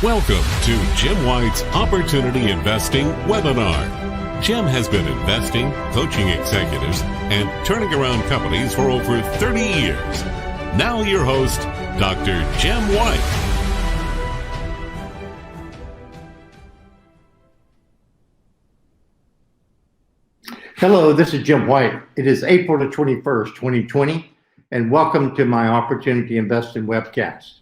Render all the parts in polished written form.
Welcome to Jim White's Opportunity Investing Webinar. Jim has been investing, coaching executives, and turning around companies for over 30 years. Now your host, Dr. Jim White. Hello, this is Jim White. It is April the 21st, 2020, and welcome to my Opportunity Investing webcast.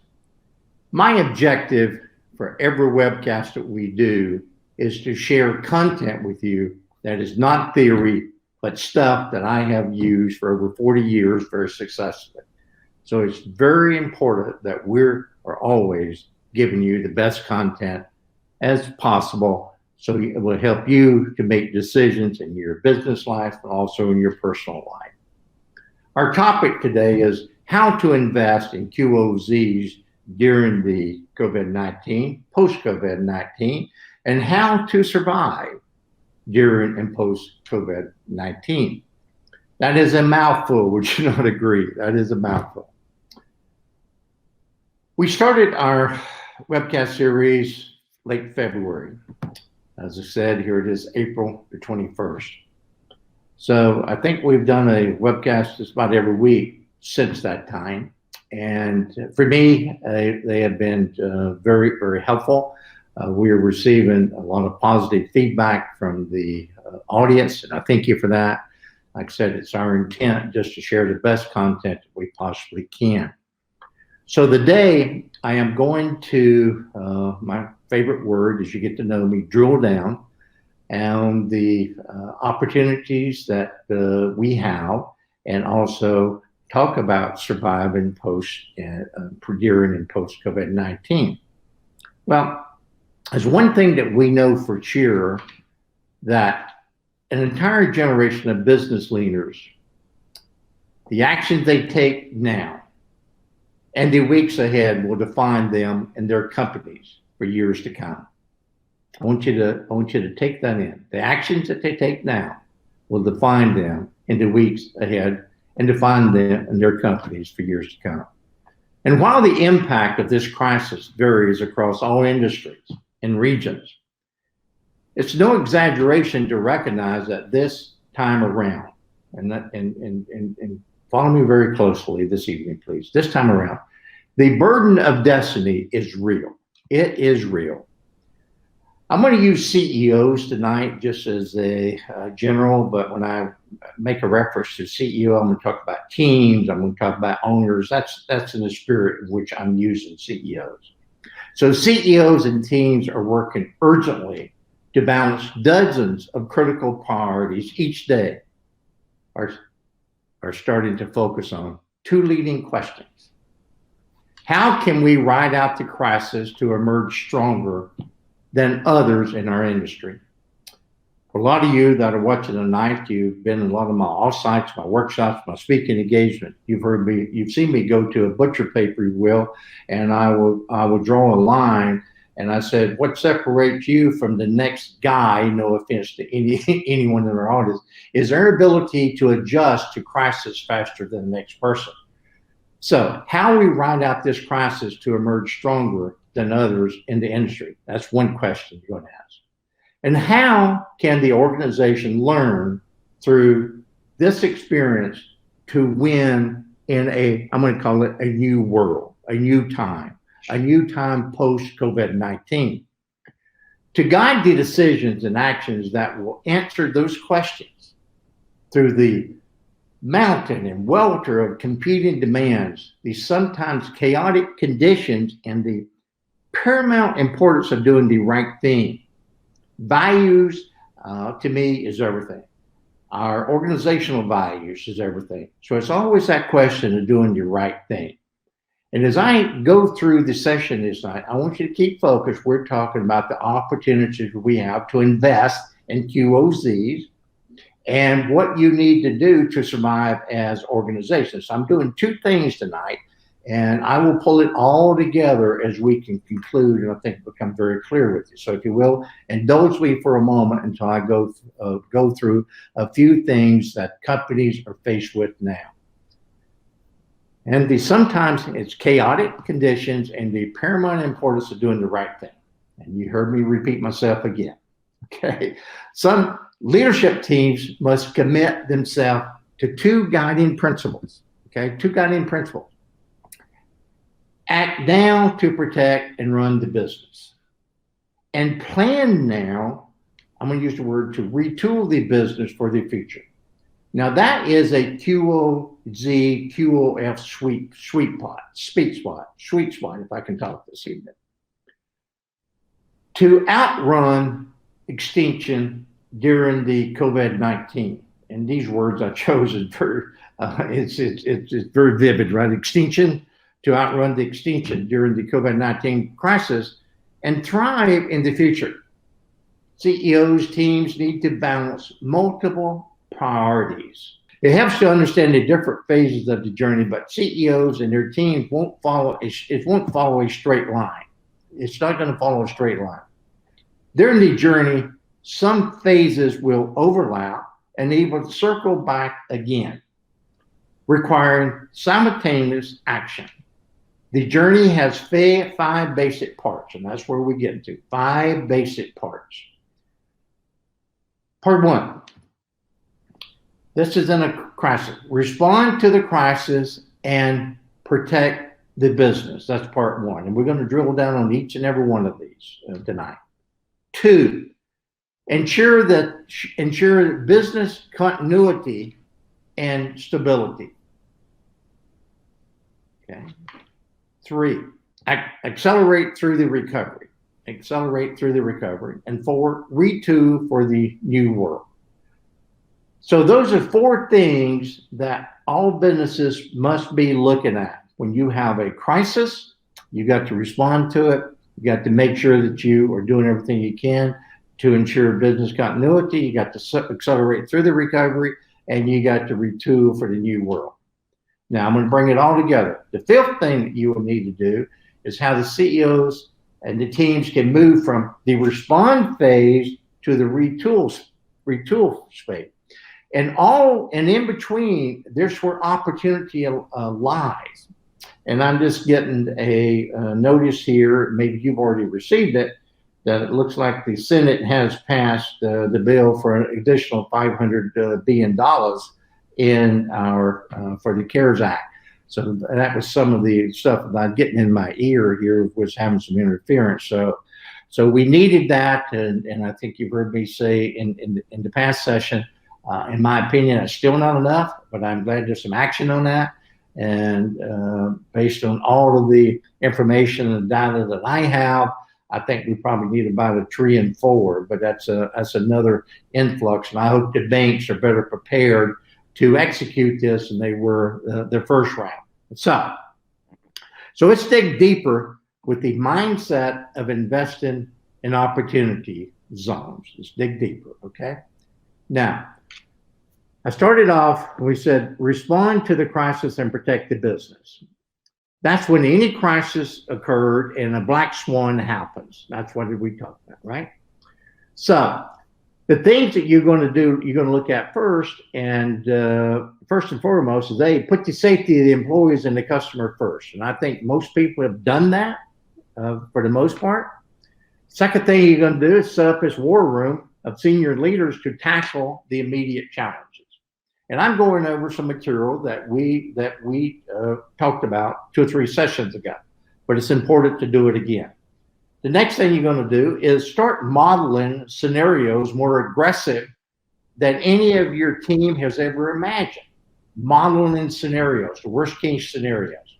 My objective for every webcast that we do is to share content with you that is not theory, but stuff that I have used for over 40 years very successfully. So it's very important that we are always giving you the best content as possible, so it will help you to make decisions in your business life and also in your personal life. Our topic today is how to invest in QOZs during the COVID-19, post-COVID-19, and how to survive during and post-COVID-19. That is a mouthful, would you not agree? That is a mouthful. We started our webcast series late February. As I said, here it is April the 21st. So I think we've done a webcast just about every week since that time. And for me, they have been very, very helpful. We are receiving a lot of positive feedback from the audience, and I thank you for that. Like I said, it's our intent just to share the best content that we possibly can. So today, I am going to, my favorite word, as you get to know me, drill down on the opportunities that we have, and also talk about surviving during and post COVID-19. Well, there's one thing that we know for sure, that an entire generation of business leaders, the actions they take now and the weeks ahead will define them and their companies for years to come. I want you to take that in. The actions that they take now will define them in the weeks ahead and define them and their companies for years to come. And while the impact of this crisis varies across all industries and regions, it's no exaggeration to recognize that this time around, and follow me very closely this evening, please. This time around, the burden of destiny is real. It is real. I'm going to use CEOs tonight just as a general, but when I make a reference to CEO, I'm going to talk about teams, I'm going to talk about owners. That's in the spirit in which I'm using CEOs. So CEOs and teams are working urgently to balance dozens of critical priorities each day, are starting to focus on two leading questions. How can we ride out the crisis to emerge stronger than others in our industry? For a lot of you that are watching tonight, you've been in a lot of my offsites, my workshops, my speaking engagement. You've seen me go to a butcher paper, you will, and I will draw a line, and I said, what separates you from the next guy, no offense to anyone in our audience, is their ability to adjust to crisis faster than the next person. So how we ride out this crisis to emerge stronger than others in the industry? That's one question you're going to ask. And how can the organization learn through this experience to win in I'm going to call it a new world, a new time post-COVID-19, to guide the decisions and actions that will answer those questions through the mountain and welter of competing demands, the sometimes chaotic conditions, and the paramount importance of doing the right thing. Values, to me, is everything. Our organizational values is everything. So it's always that question of doing the right thing. And as I go through the session this night, I want you to keep focused. We're talking about the opportunities we have to invest in QOZs and what you need to do to survive as organizations. So I'm doing two things tonight, and I will pull it all together as we can conclude, and I think become very clear with you. So if you will, indulge me for a moment until I go through a few things that companies are faced with now. And sometimes it's chaotic conditions and the paramount importance of doing the right thing. And you heard me repeat myself again. Okay. Some leadership teams must commit themselves to two guiding principles. Okay. Two guiding principles. Act now to protect and run the business. And plan now, I'm going to use the word, to retool the business for the future. Now that is a QOZ, QOF sweet spot, if I can talk this evening. To outrun extinction during the COVID-19, and these words I chose is very, it's very vivid, right? Extinction, to outrun the extinction during the COVID-19 crisis and thrive in the future. CEOs, teams need to balance multiple priorities. It helps to understand the different phases of the journey, but CEOs and their teams won't follow a straight line. It's not going to follow a straight line. During the journey, some phases will overlap and they will circle back again, requiring simultaneous action. The journey has five basic parts, and that's where we get into 5 basic parts. Part 1. This is in a crisis. Respond to the crisis and protect the business. That's part 1. And we're going to drill down on each and every one of these tonight. 2, ensure business continuity and stability. Okay. 3, accelerate through the recovery. And 4, retool for the new world. So those are 4 things that all businesses must be looking at. When you have a crisis, you got to respond to it. You got to make sure that you are doing everything you can to ensure business continuity. You got to accelerate through the recovery, and you got to retool for the new world. Now, I'm going to bring it all together. The 5th thing that you will need to do is how the CEOs and the teams can move from the respond phase to the retool phase. And in between, there's where opportunity lies. And I'm just getting a notice here, maybe you've already received it, that it looks like the Senate has passed the bill for an additional $500 billion in for the CARES Act. So that was some of the stuff that I'm getting in my ear here was having some interference. So we needed that, and I think you've heard me say in the past session, in my opinion, it's still not enough, but I'm glad there's some action on that. And based on all of the information and data that I have, I think we probably need about a 3 and 4, but that's another influx. And I hope the banks are better prepared to execute this than they were the first round. So let's dig deeper with the mindset of investing in opportunity zones. Let's dig deeper, okay? Now, I started off, we said, respond to the crisis and protect the business. That's when any crisis occurred and a black swan happens. That's what we talked about, right? So the things that you're going to do, you're going to look at first, and first and foremost is put the safety of the employees and the customer first. And I think most people have done that for the most part. Second thing you're going to do is set up this war room of senior leaders to tackle the immediate challenges. And I'm going over some material that we talked about 2 or 3 sessions ago, but it's important to do it again. The next thing you're going to do is start modeling scenarios more aggressive than any of your team has ever imagined. Modeling scenarios, the worst case scenarios.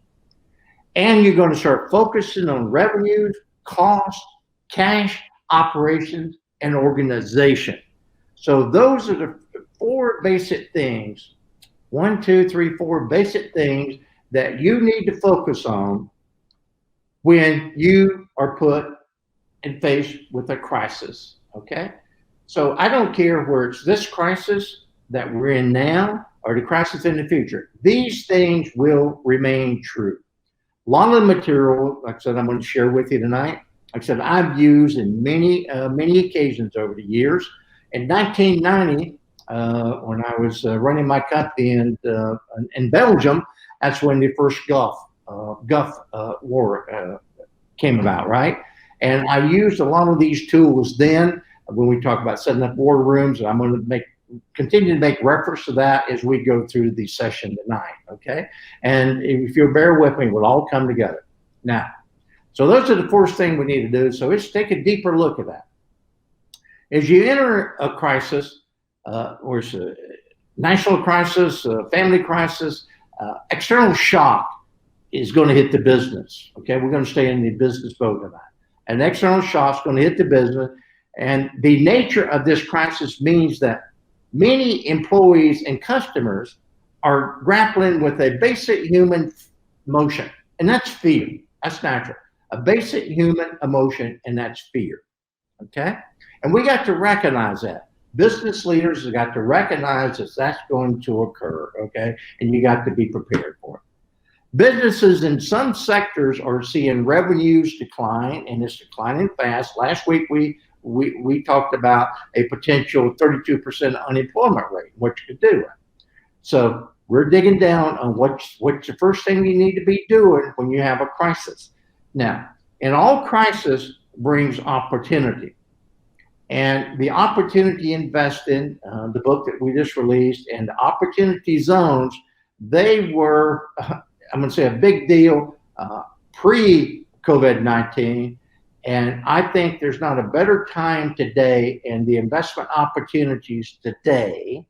And you're going to start focusing on revenues, costs, cash, operations, and organization. So those are the 4 basic things, 1, 2, 3, 4 basic things that you need to focus on when you are put and faced with a crisis, okay? So I don't care where it's this crisis that we're in now or the crisis in the future. These things will remain true. A lot of the material, like I said, I'm going to share with you tonight, like I said, I've used in many occasions over the years. In 1990, when I was running my company in Belgium, That's when the first Gulf War came about, right? And I used a lot of these tools then when we talk about setting up war rooms, and I'm going to continue to make reference to that as we go through the session tonight, okay? And if you'll bear with me, we'll all come together. Now, so those are the first thing we need to do. So let's take a deeper look at that. As you enter a crisis, or it's a national crisis, a family crisis, external shock is going to hit the business, okay? We're going to stay in the business mode tonight. An external shock is going to hit the business, and the nature of this crisis means that many employees and customers are grappling with a basic human emotion, and that's fear. That's natural. A basic human emotion, and that's fear, okay? And we got to recognize that. Business leaders have got to recognize that that's going to occur, okay? And you got to be prepared for it. Businesses in some sectors are seeing revenues decline, and it's declining fast. Last week, we talked about a potential 32% unemployment rate, what you could do. So we're digging down on what's the first thing you need to be doing when you have a crisis. Now, in all crisis brings opportunity. And the Opportunity Investing, the book that we just released, and the Opportunity Zones, they were, I'm going to say, a big deal pre-COVID-19. And I think there's not a better time today in the investment opportunities today.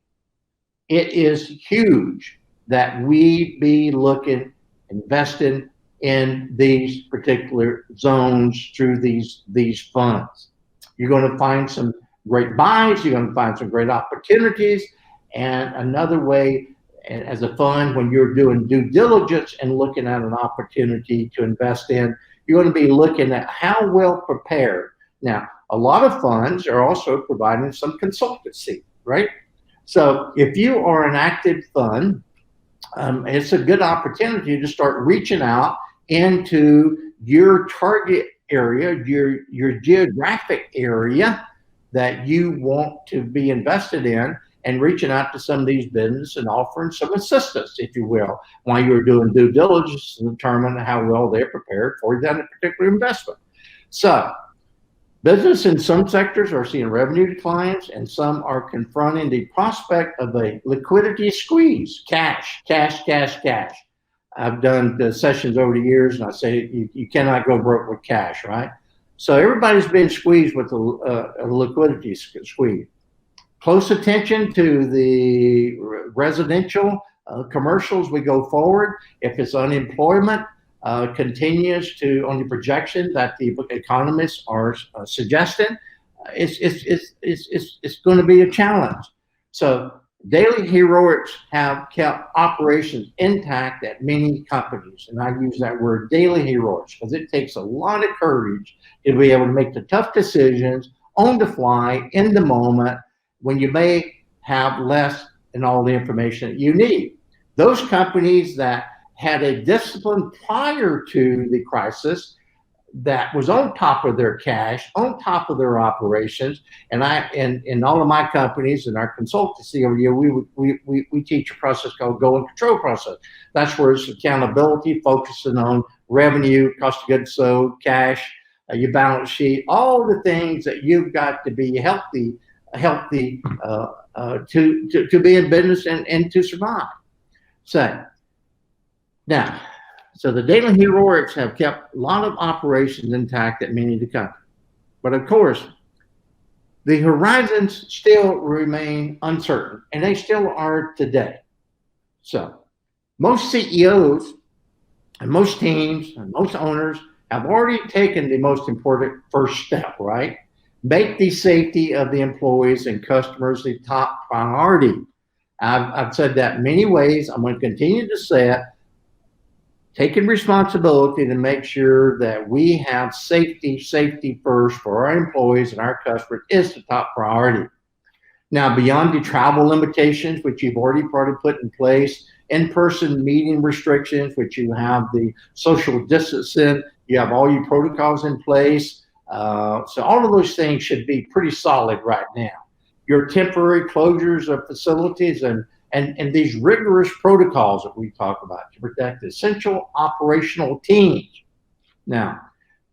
It is huge that we be investing in these particular zones through these funds. You're going to find some great buys. You're going to find some great opportunities. And another way, as a fund, when you're doing due diligence and looking at an opportunity to invest in, you're going to be looking at how well prepared. Now, a lot of funds are also providing some consultancy, right? So if you are an active fund, it's a good opportunity to start reaching out into your target area, your geographic area that you want to be invested in, and reaching out to some of these businesses and offering some assistance, if you will, while you're doing due diligence to determine how well they're prepared for that particular investment. So business in some sectors are seeing revenue declines, and some are confronting the prospect of a liquidity squeeze. Cash. I've done the sessions over the years, and I say you cannot go broke with cash, right? So everybody's been squeezed with a liquidity squeeze. Close attention to the residential commercials we go forward. If it's unemployment continues to on the projection that the economists are suggesting, it's going to be a challenge. So daily heroics have kept operations intact at many companies, and I use that word daily heroics because it takes a lot of courage to be able to make the tough decisions on the fly in the moment, when you may have less than all the information that you need. Those companies that had a discipline prior to the crisis that was on top of their cash, on top of their operations, and in all of my companies and our consultancy over here, we teach a process called Go and Control process. That's where it's accountability, focusing on revenue, cost of goods sold, cash, your balance sheet, all the things that you've got to be healthy to be in business and to survive. So the daily heroics have kept a lot of operations intact at many of the companies. But of course, the horizons still remain uncertain, and they still are today. So most CEOs and most teams and most owners have already taken the most important first step, right? Make the safety of the employees and customers the top priority. I've said that many ways. I'm going to continue to say it. Taking responsibility to make sure that we have safety first for our employees and our customers is the top priority. Now, beyond the travel limitations, which you've already probably put in place, in-person meeting restrictions, which you have the social distancing, you have all your protocols in place. So all of those things should be pretty solid right now. Your temporary closures of facilities and and these rigorous protocols that we talk about to protect essential operational teams. Now,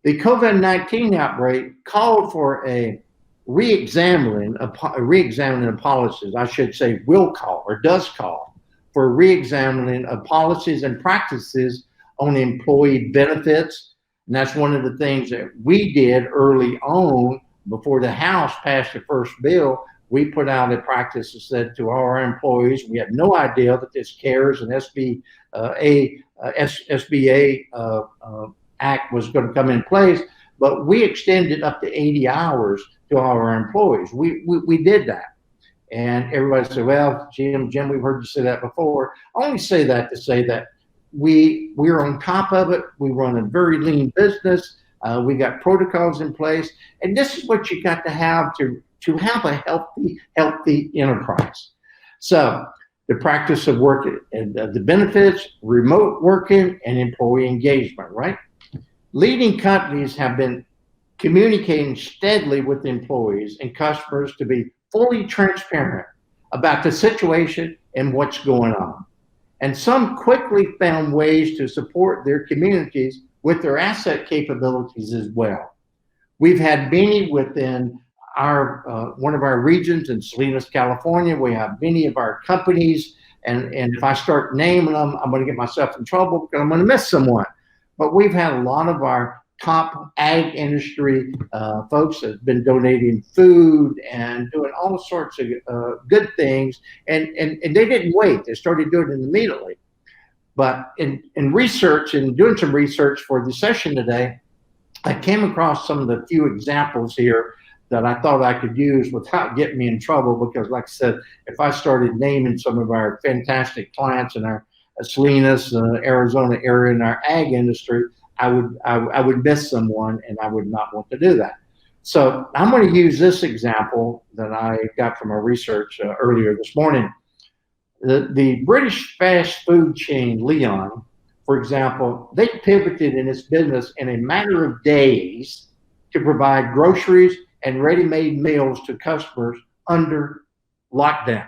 the COVID-19 outbreak called for a re-examining of policies, I should say will call or does call for re-examining of policies and practices on employee benefits. And that's one of the things that we did early on before the House passed the first bill. We put out a practice that said to all our employees, we had no idea that this CARES and SBA Act was going to come in place, but we extended up to 80 hours to all our employees. We did that. And everybody said, well, Jim, we've heard you say that before. I only say that to say that we're on top of it. We run a very lean business. We got protocols in place. And this is what you got to have have a healthy enterprise. So the practice of work and the benefits, remote working, and employee engagement, right? Leading companies have been communicating steadily with employees and customers to be fully transparent about the situation and what's going on. And some quickly found ways to support their communities with their asset capabilities as well. We've had many within our one of our regions in Salinas, California. We have many of our companies, and if I start naming them, I'm going to get myself in trouble because I'm going to miss someone. But we've had a lot of our top ag industry folks that have been donating food and doing all sorts of good things, and they didn't wait. They started doing it immediately. But in research and doing some research for the session today, I came across some of the few examples here that I thought I could use without getting me in trouble, because like I said, if I started naming some of our fantastic clients in our Salinas, Arizona area in our ag industry, I would miss someone, and I would not want to do that. So I'm going to use this example that I got from our research earlier this morning. The British fast food chain Leon, for example, they pivoted in its business in a matter of days to provide groceries and ready-made meals to customers under lockdown.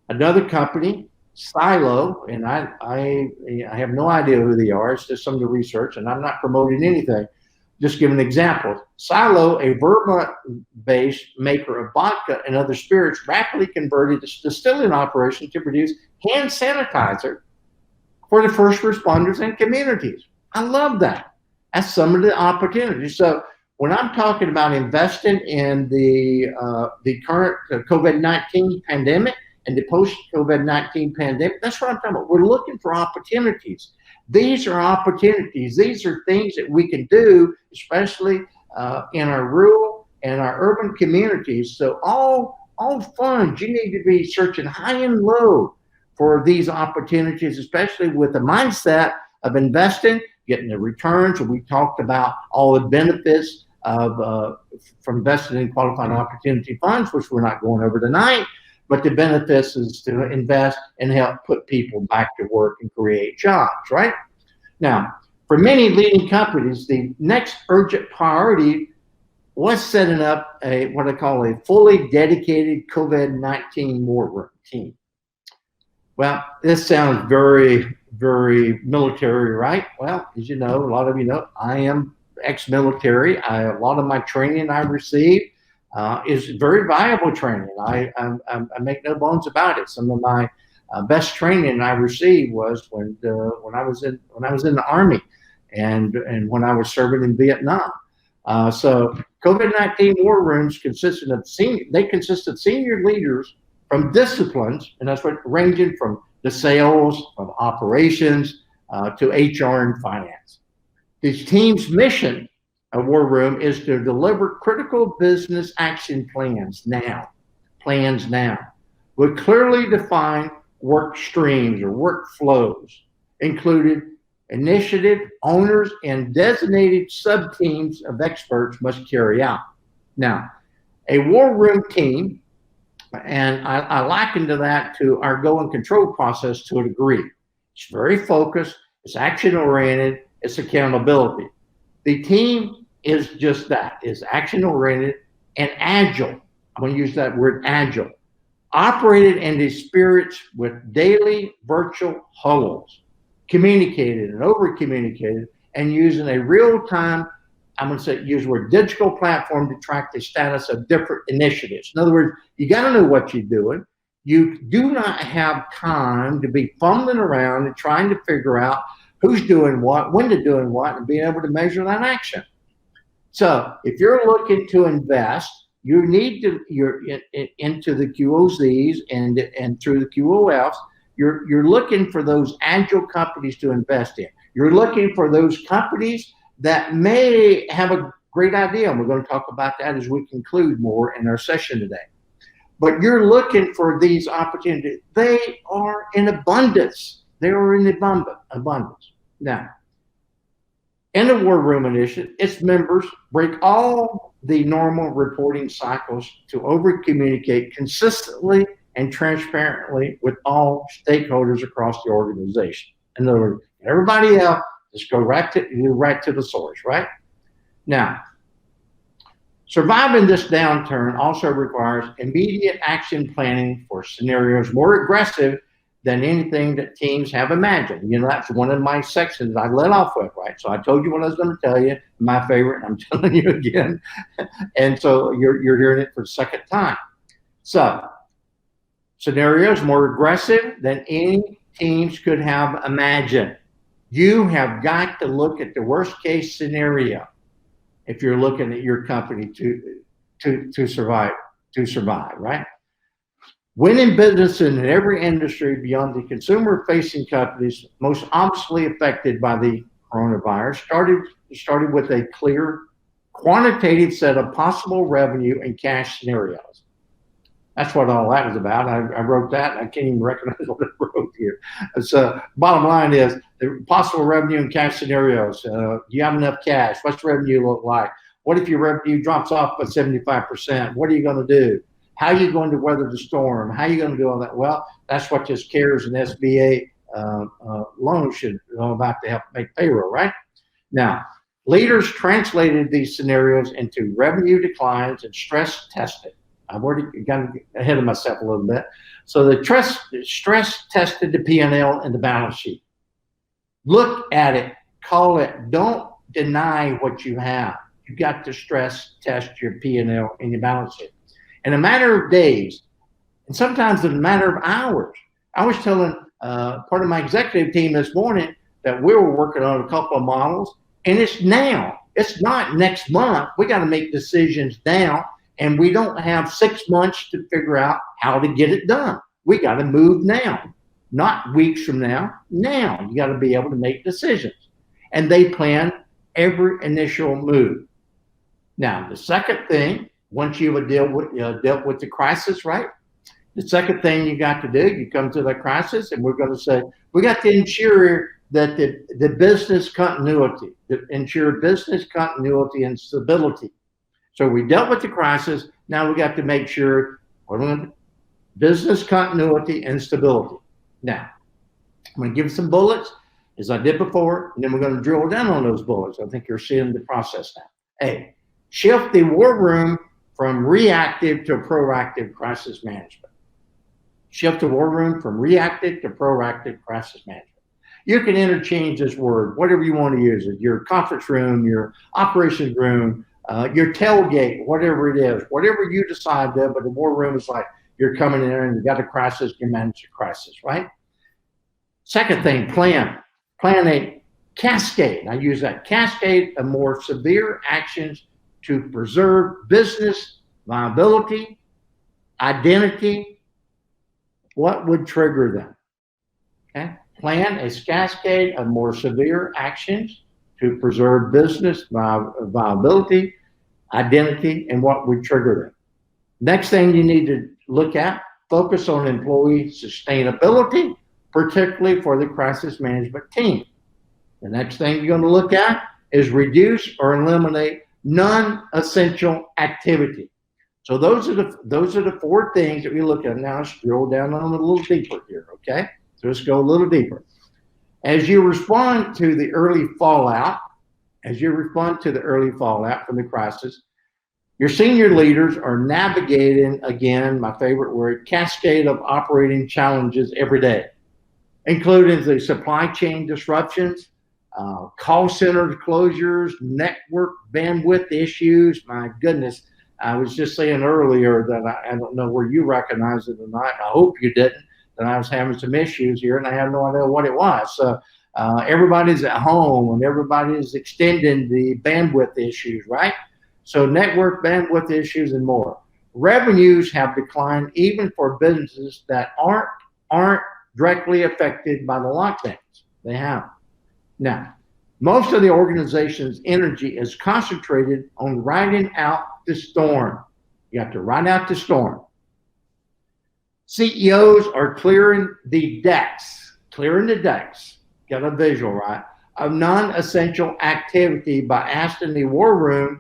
Another company, Silo, and I have no idea who they are. It's just some of the research, and I'm not promoting anything. Just giving examples. Silo, a Vermont-based maker of vodka and other spirits, rapidly converted its distilling operation to produce hand sanitizer for the first responders and communities. I love that. That's some of the opportunities. So when I'm talking about investing in the current COVID-19 pandemic and the post-COVID-19 pandemic, that's what I'm talking about. We're looking for opportunities. These are opportunities. These are things that we can do, especially in our rural and our urban communities. So all funds, you need to be searching high and low for these opportunities, especially with the mindset of investing, getting the returns. And we talked about all the benefits of from investing in qualified opportunity funds, which we're not going over tonight. But the benefits is to invest and help put people back to work and create jobs, right? Now, for many leading companies, the next urgent priority was setting up what I call a fully dedicated COVID-19 war room team. Well, this sounds very, very military, right? Well, as you know, a lot of you know, I am ex-military. A lot of my training I received is very valuable training. I make no bones about it. Some of my best training I received was when I was in the Army and when I was serving in Vietnam. So COVID-19 war rooms consist of senior leaders from disciplines, and that's what ranging from the sales, from operations to HR and finance. This team's mission, a war room, is to deliver critical business action plans now, with clearly defined work streams or workflows, included initiative owners and designated sub-teams of experts must carry out. Now, a war room team, and I liken that to our go and control process to a degree. It's very focused, it's action-oriented, it's accountability. The team is just that, is action-oriented and agile. I'm going to use that word agile. operated in the spirits with daily virtual huddles, communicated and over communicated, and using a real-time, I'm going to say, use the word digital platform to track the status of different initiatives. In other words, you got to know what you're doing. You do not have time to be fumbling around and trying to figure out who's doing what, when they're doing what, and being able to measure that action. So if you're looking to invest, you need to, into the QOZs and through the QOFs, you're looking for those agile companies to invest in. You're looking for those companies that may have a great idea, and we're going to talk about that as we conclude more in our session today. But you're looking for these opportunities. They are in abundance. They are in abundance. Now, in the War Room Initiative, its members break all the normal reporting cycles to over-communicate consistently and transparently with all stakeholders across the organization. In other words, everybody else, just go right to the source, right? Now, surviving this downturn also requires immediate action planning for scenarios more aggressive than anything that teams have imagined. You know, that's one of my sections I led off with, right? So I told you what I was going to tell you, my favorite, I'm telling you again. And so you're hearing it for the second time. So, scenarios more aggressive than any teams could have imagined. You have got to look at the worst case scenario if you're looking at your company to survive, right? Winning business in every industry beyond the consumer-facing companies most obviously affected by the coronavirus started with a clear, quantitative set of possible revenue and cash scenarios. That's what all that was about. I wrote that, and I can't even recognize what I wrote here. So bottom line is the possible revenue and cash scenarios. Do you have enough cash? What's revenue look like? What if your revenue drops off by 75%? What are you going to do? How are you going to weather the storm? How are you going to do all that? Well, that's what this CARES and SBA loan should be all about to help make payroll, right? Now, leaders translated these scenarios into revenue declines and stress testing. I've already got ahead of myself a little bit. So the stress tested the P&L and the balance sheet. Look at it, call it, don't deny what you have. You got to stress test your P&L and your balance sheet. In a matter of days, and sometimes in a matter of hours. I was telling part of my executive team this morning that we were working on a couple of models, and it's now. It's not next month. We got to make decisions now, and we don't have 6 months to figure out how to get it done. We got to move now, not weeks from now. Now you got to be able to make decisions, and they plan every initial move. Now, the second thing, once you have dealt with the crisis, right? The second thing you got to do, you come to the crisis, and we're going to say, we got to ensure that the business continuity, ensure business continuity and stability. So we dealt with the crisis. Now we got to make sure business continuity and stability. Now, I'm going to give some bullets, as I did before, and then we're going to drill down on those bullets. I think you're seeing the process now. A, shift the war room from reactive to proactive crisis management. Shift the war room from reactive to proactive crisis management. You can interchange this word, whatever you want to use it, your conference room, your operations room, your tailgate, whatever it is, whatever you decide to, but the war room is like you're coming in and you got a crisis, you manage a crisis, right? Second thing, plan a cascade. I use that cascade of more severe actions to preserve business viability, identity. What would trigger them? Okay. Plan a cascade of more severe actions to preserve business viability, identity, and what would trigger them. Next thing you need to look at, focus on employee sustainability, particularly for the crisis management team. The next thing you're going to look at is reduce or eliminate non-essential activity. So those are the four things that we look at. Now let's drill down on it a little deeper here, okay? So let's go a little deeper. As you respond to the early fallout from the crisis, Your senior leaders are navigating, again, my favorite word, cascade of operating challenges every day, including the supply chain disruptions, call center closures, network bandwidth issues. My goodness, I was just saying earlier that I don't know where you recognize it or not. I hope you didn't, that I was having some issues here and I had no idea what it was. So everybody's at home and everybody's extending the bandwidth issues, right? So network bandwidth issues and more. Revenues have declined even for businesses that aren't directly affected by the lockdowns. They have. Now, most of the organization's energy is concentrated on riding out the storm. You have to ride out the storm. CEOs are clearing the decks, got a visual, right, of non-essential activity by asking the war room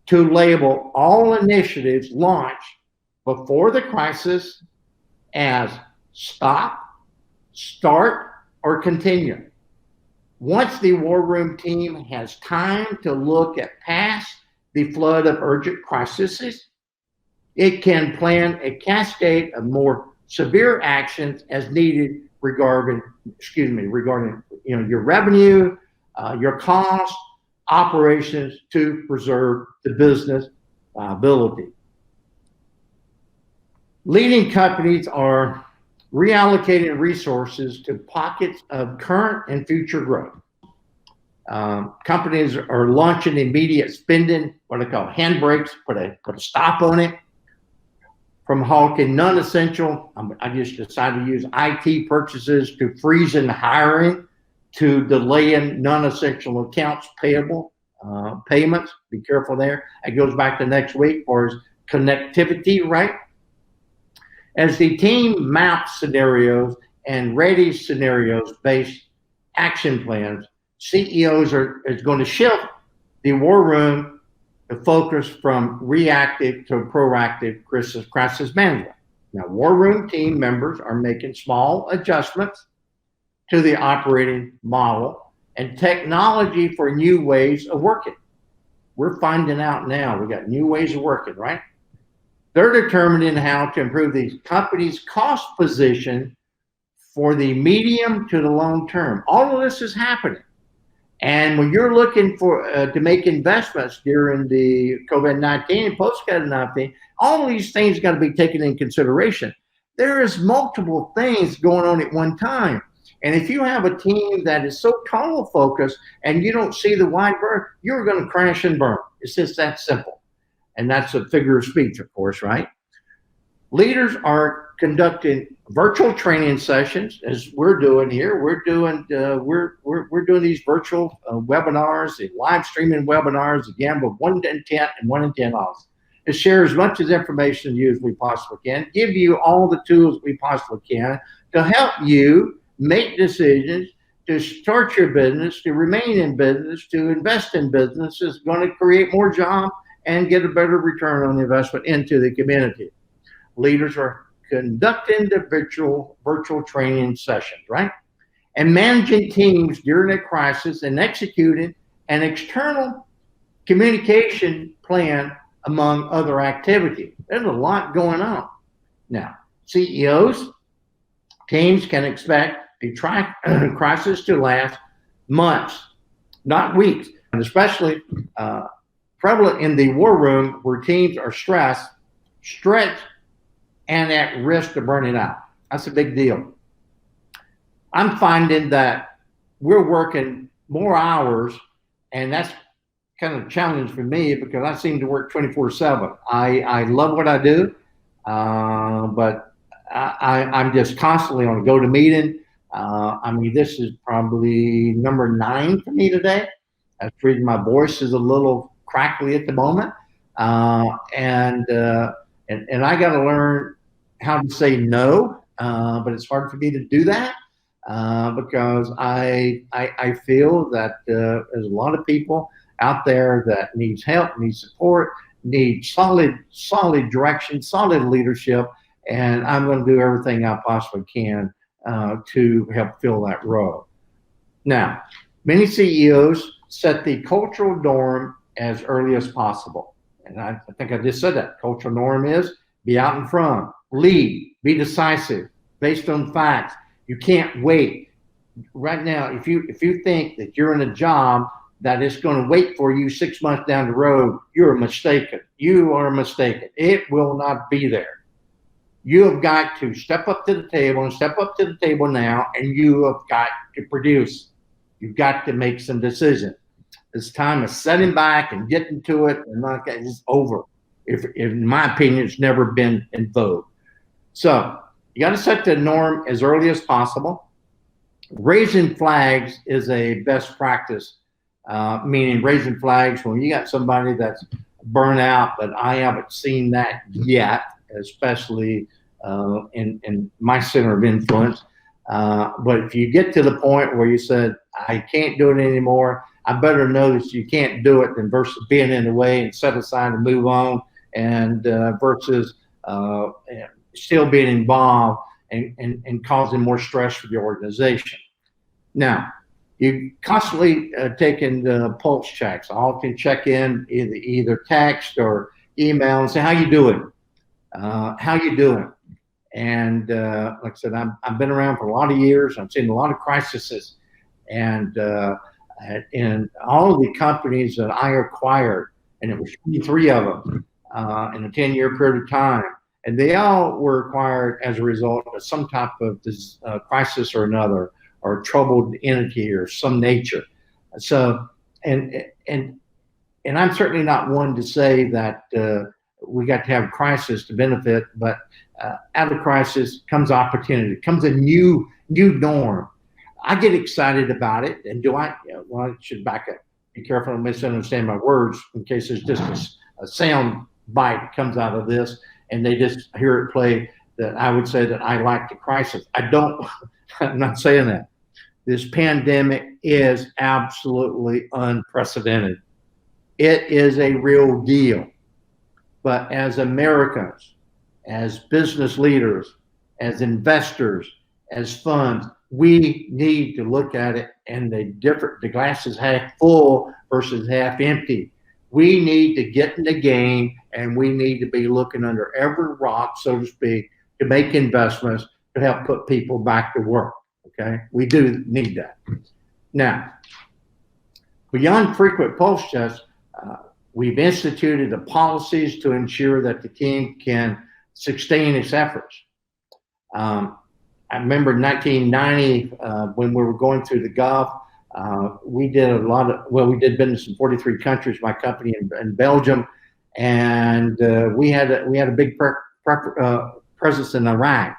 to label all initiatives launched before the crisis as stop, start, or continue. Once the war room team has time to look at past the flood of urgent crises, it can plan a cascade of more severe actions as needed regarding your revenue, your cost, operations to preserve the business viability. Leading companies are reallocating resources to pockets of current and future growth. Companies are launching immediate spending, what I call handbrakes, put a stop on it. From halting non-essential, I just decided to use IT purchases, to freezing hiring, to delaying non-essential accounts payable payments. Be careful there. It goes back to next week for connectivity, right? As the team maps scenarios and ready scenarios-based action plans, CEOs is going to shift the war room to focus from reactive to proactive crisis management. Now, war room team members are making small adjustments to the operating model and technology for new ways of working. We're finding out now we got new ways of working, right? They're determining how to improve the company's cost position for the medium to the long term. All of this is happening. And when you're looking for to make investments during the COVID-19 and post-COVID-19, all these things got to be taken in consideration. There is multiple things going on at one time. And if you have a team that is so tunnel focused and you don't see the wide berth, you're going to crash and burn. It's just that simple. And that's a figure of speech, of course, right? Leaders are conducting virtual training sessions, as we're doing here. We're doing these virtual webinars, the live streaming webinars, again, with one intent and one intent also. To share as much as information as you as we possibly can, give you all the tools we possibly can to help you make decisions, to start your business, to remain in business, to invest in business is going to create more jobs and get a better return on the investment into the community. Leaders are conducting the virtual training sessions, right? And managing teams during a crisis and executing an external communication plan among other activities. There's a lot going on. Now, CEOs, teams can expect the crisis to last months, not weeks, and especially prevalent in the war room where teams are stressed, stretched, and at risk of burning out. That's a big deal. I'm finding that we're working more hours, and that's kind of a challenge for me because I seem to work 24/7. I love what I do, but I'm just constantly on a go-to-meeting. This is probably number 9 for me today. That's the reason my voice is a little crackly at the moment. And I got to learn how to say no, but it's hard for me to do that because I feel that there's a lot of people out there that needs help, needs support, needs solid direction, solid leadership, and I'm going to do everything I possibly can to help fill that role. Now, many CEOs set the cultural norm as early as possible. And I think I just said that. Cultural norm is be out in front, lead, be decisive, based on facts. You can't wait. Right now, if you think that you're in a job that is going to wait for you 6 months down the road, you're mistaken. You are mistaken. It will not be there. You have got to step up to the table and step up to the table now, and you have got to produce. You've got to make some decisions. It's time of setting back and getting to it, and not it's over. If in my opinion, it's never been in vogue. So you got to set the norm as early as possible. Raising flags is a best practice, meaning raising flags when you got somebody that's burnt out, but I haven't seen that yet, especially in my center of influence. But if you get to the point where you said, I can't do it anymore, I better know that you can't do it than versus being in the way and set aside and move on, and versus still being involved and causing more stress for the organization. Now, you constantly taking the pulse checks. I often check in either text or email and say, how you doing? How you doing? And like I said, I've been around for a lot of years. I've seen a lot of crises, and all of the companies that I acquired, and it was 23 of them in a 10-year period of time, and they all were acquired as a result of some type of this, crisis or another, or troubled entity or some nature. So, and I'm certainly not one to say that we got to have crisis to benefit, but out of crisis comes opportunity, comes a new norm. I get excited about it, and well, I should back up. Be careful to misunderstand my words in case there's just a sound bite comes out of this, and they just hear it play that I would say that I like the crisis. I don't. I'm not saying that. This pandemic is absolutely unprecedented. It is a real deal. But as Americans, as business leaders, as investors, as funds, we need to look at it and the glass is half full versus half empty. We need to get in the game, and we need to be looking under every rock, so to speak, to make investments to help put people back to work. Okay, we do need that. Now, beyond frequent pulse tests, we've instituted the policies to ensure that the team can sustain its efforts. I remember in 1990 when we were going through the Gulf, we did we did business in 43 countries, my company in Belgium, and we had a big presence in Iraq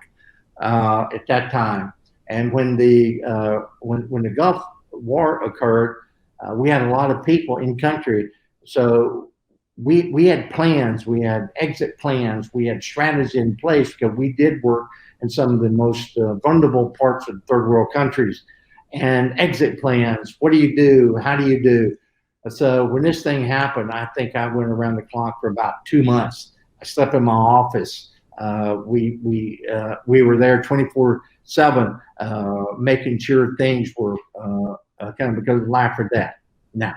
at that time. And when the Gulf War occurred, we had a lot of people in country. So we had plans, we had exit plans, we had strategy in place, because we did work in some of the most vulnerable parts of third world countries. And exit plans, what do you do? How do you do? So when this thing happened, I think I went around the clock for about 2 months. I slept in my office. We were there 24/7, making sure things were kind of because of life or death. Now,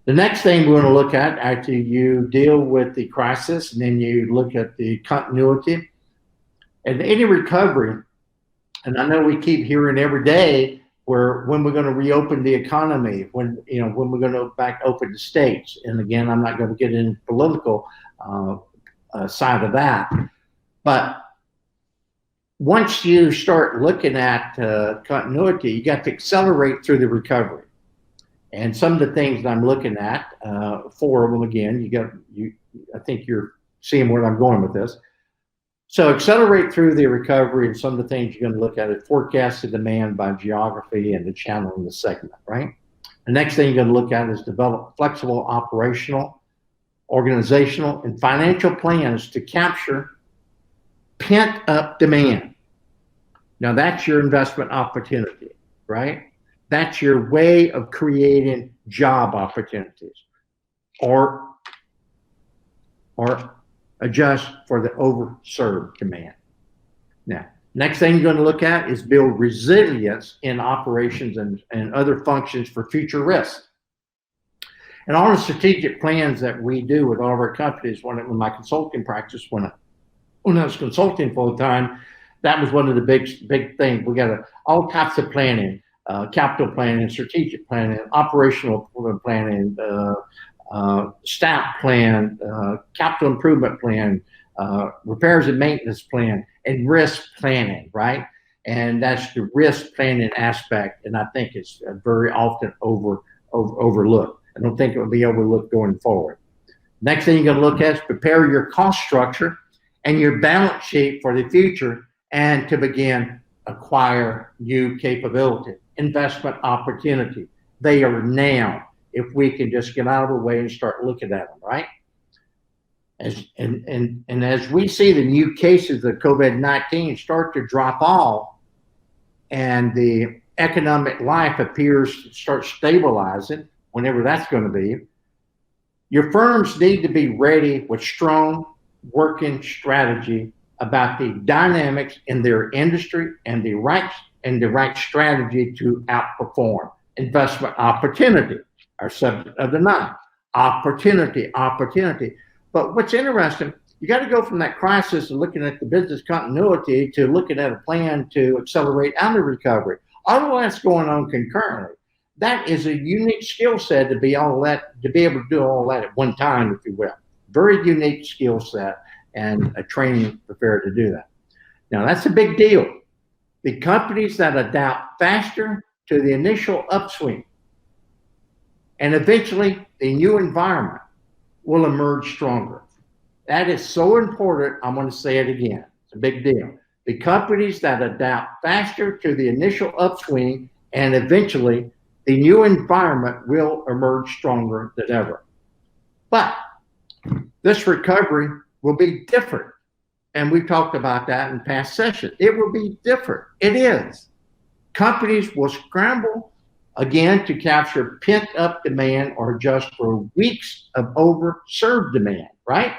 the next thing we want to look at after you deal with the crisis, and then you look at the continuity and any recovery. And I know we keep hearing every day when we're going to reopen the economy, when we're going to back open the states. And again, I'm not going to get into political side of that, but once you start looking at continuity, you got to accelerate through the recovery. And some of the things that I'm looking at, 4 of them again, I think you're seeing where I'm going with this. So accelerate through the recovery, and some of the things you're going to look at is forecast the demand by geography and the channel in the segment, right? The next thing you're going to look at is develop flexible operational, organizational, and financial plans to capture pent up demand. Now that's your investment opportunity, right? That's your way of creating job opportunities, or adjust for the overserved demand. Now, next thing you're going to look at is build resilience in operations and other functions for future risk. And all the strategic plans that we do with all of our companies, when my consulting practice, when I was consulting full time, that was one of the big things. We got all types of planning, capital planning, strategic planning, operational planning, staff plan, capital improvement plan, repairs and maintenance plan, and risk planning, right? And that's the risk planning aspect, and I think it's very often overlooked. I don't think it will be overlooked going forward. Next thing you're going to look at is prepare your cost structure and your balance sheet for the future, and to begin acquire new capability, investment opportunity. They are now, if we can just get out of the way and start looking at them, right? And as we see the new cases of COVID-19 start to drop off, and the economic life appears to start stabilizing, whenever that's going to be, your firms need to be ready with strong working strategy about the dynamics in their industry and the right strategy to outperform. Investment opportunity, our subject of the night. Opportunity. But what's interesting, you got to go from that crisis of looking at the business continuity to looking at a plan to accelerate out of recovery. All of that's going on concurrently. That is a unique skill set to be able to do all that at one time, if you will. Very unique skill set and a training prepared to do that. Now that's a big deal. The companies that adapt faster to the initial upswing and eventually the new environment will emerge stronger. That is so important. I'm going to say it again. It's a big deal. The companies that adapt faster to the initial upswing and eventually the new environment will emerge stronger than ever. But this recovery will be different. And we've talked about that in past sessions. It will be different. It is. Companies will scramble again to capture pent-up demand or adjust for weeks of overserved demand, right?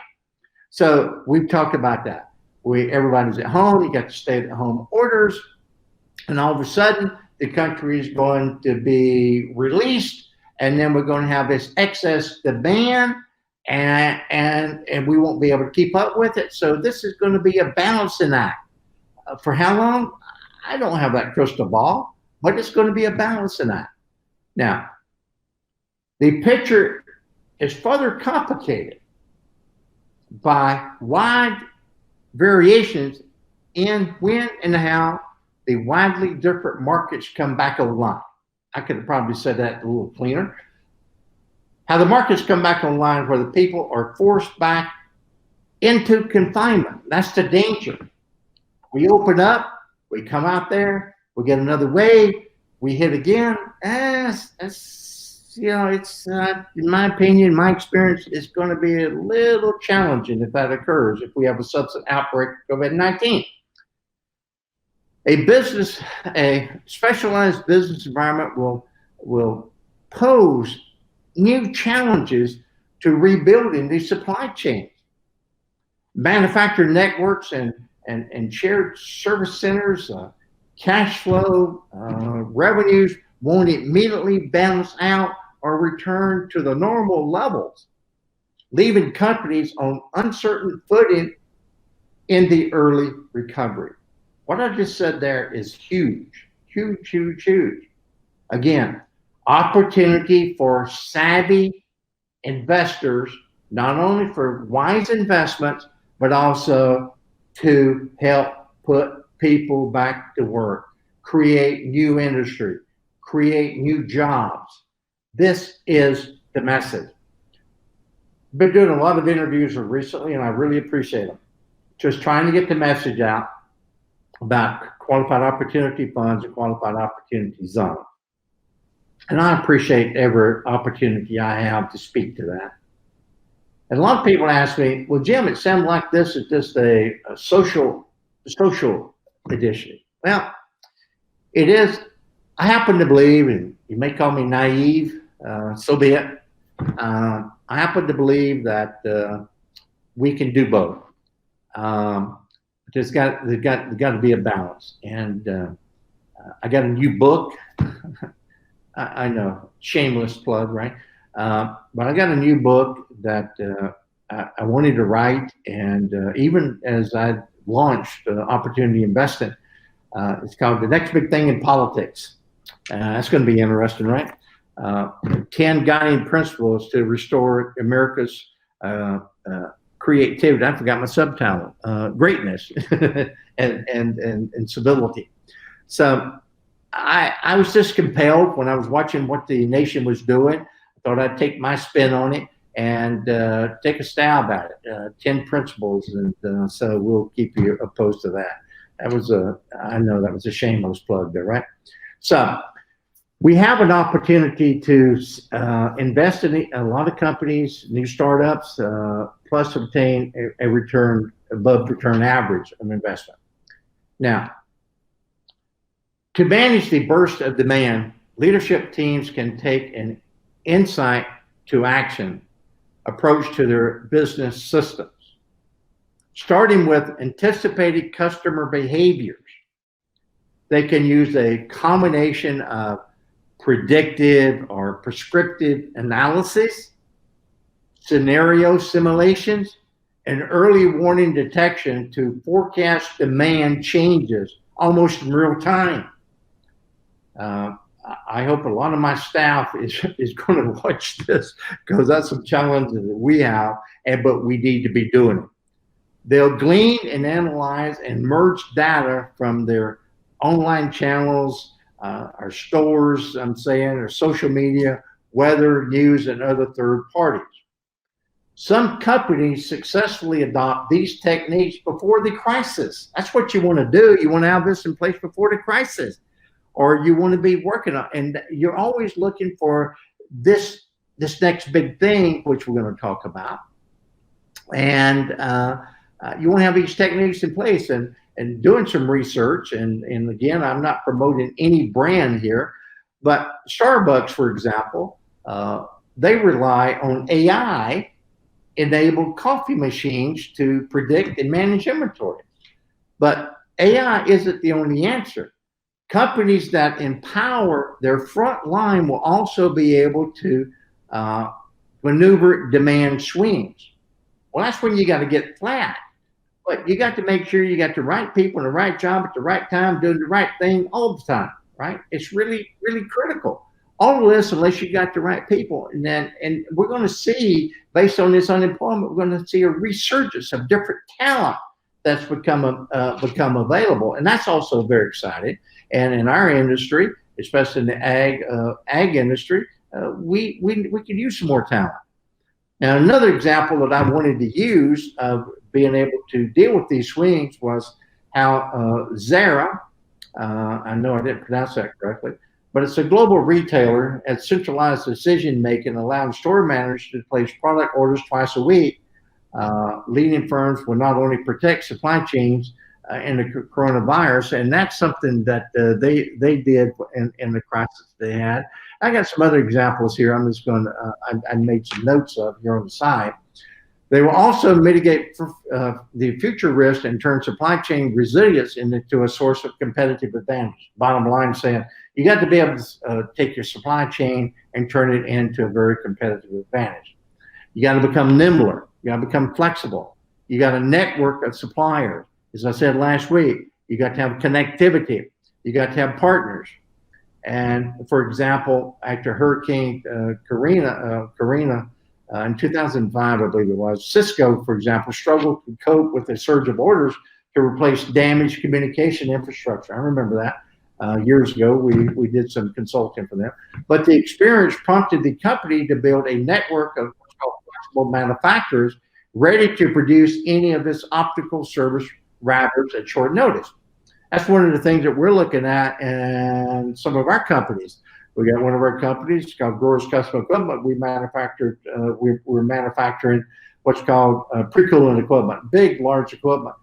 So we've talked about that. Everybody's at home, you got the stay-at-home orders, and all of a sudden the country is going to be released, and then we're going to have this excess demand, and we won't be able to keep up with it. So this is going to be a balancing act. For how long? I don't have that crystal ball, but it's going to be a balancing act. Now, the picture is further complicated by wide variations in when and how the widely different markets come back online. I could have probably said that a little cleaner. How the markets come back online where the people are forced back into confinement. That's the danger. We open up, we come out there, we get another wave, we hit again. It's in my opinion, my experience, is going to be a little challenging if that occurs, if we have a subsequent outbreak of COVID-19. A specialized business environment will pose new challenges to rebuilding these supply chains. Manufacturing networks and shared service centers, cash flow, revenues won't immediately balance out or return to the normal levels, leaving companies on uncertain footing in the early recovery. What I just said there is huge, huge, huge, huge. Again, opportunity for savvy investors, not only for wise investments, but also to help put people back to work, create new industry, create new jobs. This is the message. Been doing a lot of interviews recently, and I really appreciate them. Just trying to get the message out about qualified opportunity funds and qualified opportunity zones. And I appreciate every opportunity I have to speak to that. And a lot of people ask me, well, Jim, it sounds like this is just a social edition. Well, it is. I happen to believe, and you may call me naive, so be it. I happen to believe that we can do both. There's got to be a balance. And I got a new book. I know, shameless plug, right? But I got a new book that I wanted to write, and even as I launched Opportunity Investing, it's called The Next Big Thing in Politics. That's going to be interesting, right? 10 guiding principles to restore America's creativity. I forgot my subtitle, greatness and civility. So I was just compelled when I was watching what the nation was doing. I thought I'd take my spin on it and take a stab at it. 10 principles, and so we'll keep you opposed to that. That was I know that was a shameless plug there, right? So we have an opportunity to invest in a lot of companies, new startups, plus obtain a return above return average of investment. Now, to manage the burst of demand, leadership teams can take an insight to action approach to their business systems, starting with anticipated customer behaviors. They can use a combination of predictive or prescriptive analysis, scenario simulations, and early warning detection to forecast demand changes almost in real time. I hope a lot of my staff is going to watch this, because that's some challenges that we have, but we need to be doing it. They'll glean and analyze and merge data from their online channels, our stores, or social media, weather, news, and other third parties. Some companies successfully adopt these techniques before the crisis. That's what you want to do. You want to have this in place before the crisis, or you want to be working on, and you're always looking for this next big thing, which we're going to talk about. And you want to have these techniques in place and doing some research. And again, I'm not promoting any brand here, but Starbucks, for example, they rely on AI-enabled coffee machines to predict and manage inventory. But AI isn't the only answer. Companies that empower their front line will also be able to maneuver demand swings. Well, that's when you got to get flat. But you got to make sure you got the right people in the right job at the right time, doing the right thing all the time, right? It's really, really critical. All of this, unless you got the right people, and we're going to see, based on this unemployment, we're going to see a resurgence of different talent that's become available, and that's also very exciting. And in our industry, especially in the ag industry, we could use some more talent. Now, another example that I wanted to use of being able to deal with these swings was how Zara, I know I didn't pronounce that correctly, but it's a global retailer at centralized decision making, allowing store managers to place product orders twice a week. Leading firms will not only protect supply chains in the coronavirus, and that's something that they did in the crisis they had. I got some other examples here. I'm just going to, I made some notes of here on the side. They will also mitigate the future risk and turn supply chain resilience into a source of competitive advantage. Bottom line saying, you got to be able to take your supply chain and turn it into a very competitive advantage. You got to become nimbler. You got to become flexible. You got a network of suppliers. As I said last week, you got to have connectivity. You got to have partners. And for example, after Hurricane Karina in 2005, I believe it was, Cisco, for example, struggled to cope with a surge of orders to replace damaged communication infrastructure. I remember that years ago. We did some consulting for them. But the experience prompted the company to build a network of flexible manufacturers ready to produce any of this optical service routers at short notice. That's one of the things that we're looking at in some of our companies. We got one of our companies called Growers Custom Equipment. We're manufacturing what's called pre-cooling equipment, big, large equipment.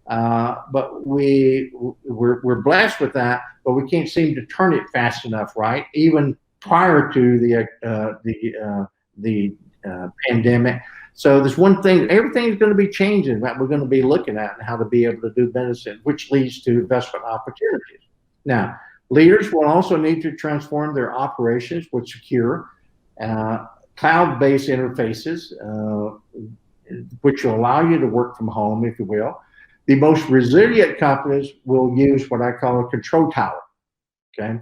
But we're blessed with that, but we can't seem to turn it fast enough, right? Even prior to the pandemic. So there's one thing, everything is going to be changing that we're going to be looking at and how to be able to do medicine, which leads to investment opportunities. Now, leaders will also need to transform their operations with secure, cloud-based interfaces, which will allow you to work from home, if you will. The most resilient companies will use what I call a control tower, okay?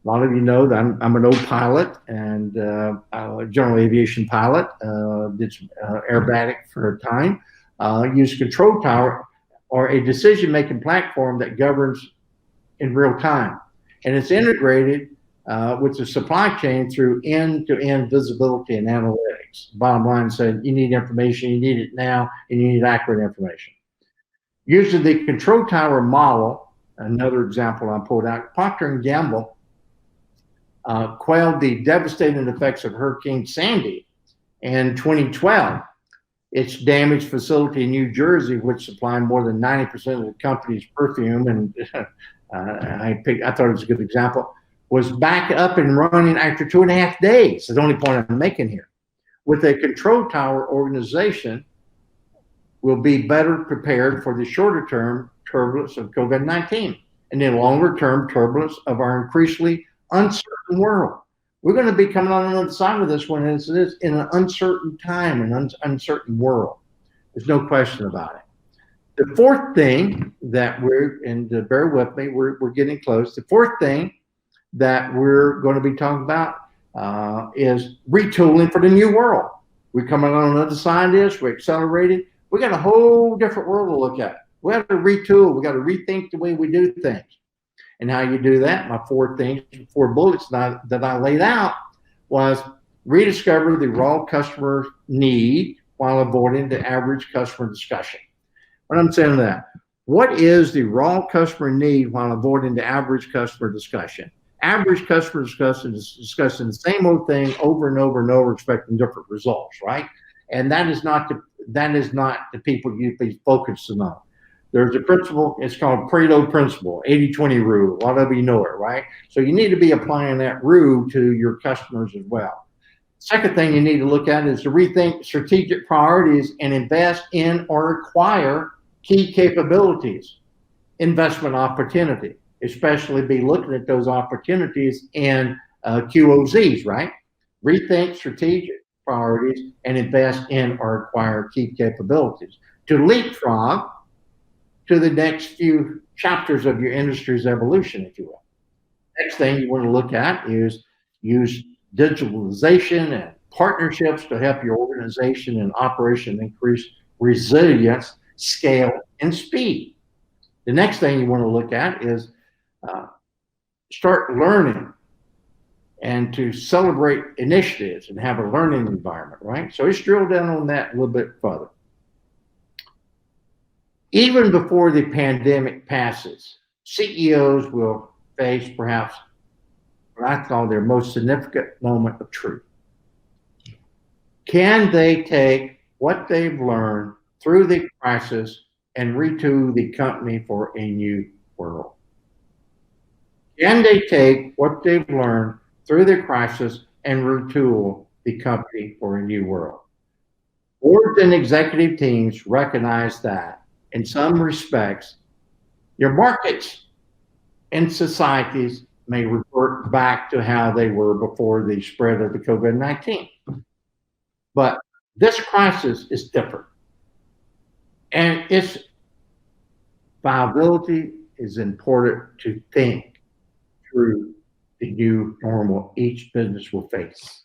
A lot of you know that I'm an old pilot and a general aviation pilot, did some aerobatic for a time, use control tower or a decision-making platform that governs in real time. And it's integrated with the supply chain through end-to-end visibility and analytics. Bottom line said, you need information, you need it now, and you need accurate information. Using the control tower model, another example I pulled out, Procter & Gamble quelled the devastating effects of Hurricane Sandy in 2012. Its damaged facility in New Jersey, which supplied more than 90% of the company's perfume, and I thought it was a good example, was back up and running after 2.5 days. That's the only point I'm making here. With a control tower organization, we'll be better prepared for the shorter term turbulence of COVID-19 and the longer term turbulence of our increasingly uncertain world. We're going to be coming on the other side of this one as it is in an uncertain time and uncertain world. There's no question about it. The fourth thing that bear with me, we're getting close. The fourth thing that we're going to be talking about is retooling for the new world. We're coming on the other side of this, we're accelerated. We got a whole different world to look at. We have to retool, we got to rethink the way we do things. And how you do that, my four bullets that I laid out was rediscover the raw customer need while avoiding the average customer discussion. What I'm saying that, what is the raw customer need while avoiding the average customer discussion? Average customer discussion is discussing the same old thing over and over and over, expecting different results, right? And that is not the people you be focusing on. There's a principle, it's called Pareto principle, 80-20 rule. A lot of you know it, right? So you need to be applying that rule to your customers as well. Second thing you need to look at is to rethink strategic priorities and invest in or acquire key capabilities, investment opportunity, especially be looking at those opportunities in QOZs, right? Rethink strategic priorities and invest in or acquire key capabilities to leapfrog to the next few chapters of your industry's evolution, if you will. Next thing you want to look at is use digitalization and partnerships to help your organization and operation increase resilience, scale, and speed. The next thing you want to look at is start learning and to celebrate initiatives and have a learning environment, right? So let's drill down on that a little bit further. Even before the pandemic passes, CEOs will face perhaps what I call their most significant moment of truth. Can they take what they've learned through the crisis and retool the company for a new world? Can they take what they've learned through the crisis and retool the company for a new world? Boards and executive teams recognize that in some respects, your markets and societies may revert back to how they were before the spread of the COVID-19. But this crisis is different. And its viability is important to think through the new normal each business will face.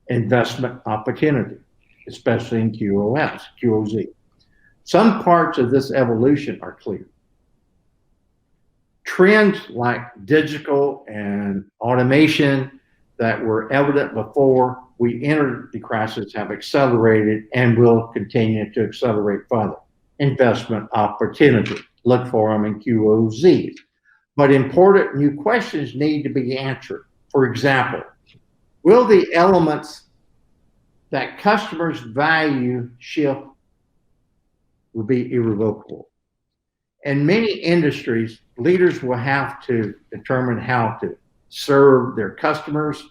Investment opportunity, especially in QOZ. Some parts of this evolution are clear. Trends like digital and automation that were evident before we entered the crisis have accelerated and will continue to accelerate further. Investment opportunity, look for them in QOZs. But important new questions need to be answered. For example, will the elements that customers value shift will be irrevocable? In many industries, leaders will have to determine how to serve their customers,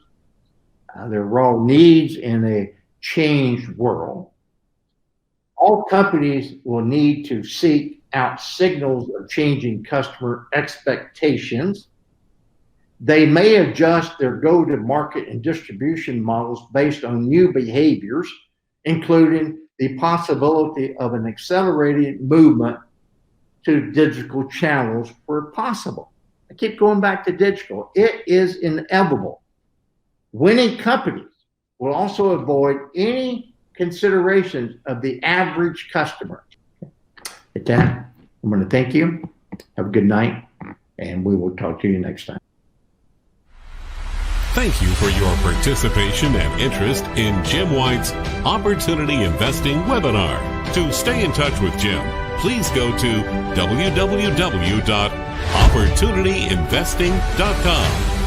their raw needs in a changed world. All companies will need to seek out signals of changing customer expectations They may adjust their go-to-market and distribution models based on new behaviors, including the possibility of an accelerated movement to digital channels where possible. I keep going back to digital. It is inevitable. Winning companies will also avoid any considerations of the average customer. With that, I'm going to thank you. Have a good night, and we will talk to you next time. Thank you for your participation and interest in Jim White's Opportunity Investing webinar. To stay in touch with Jim, please go to www.opportunityinvesting.com.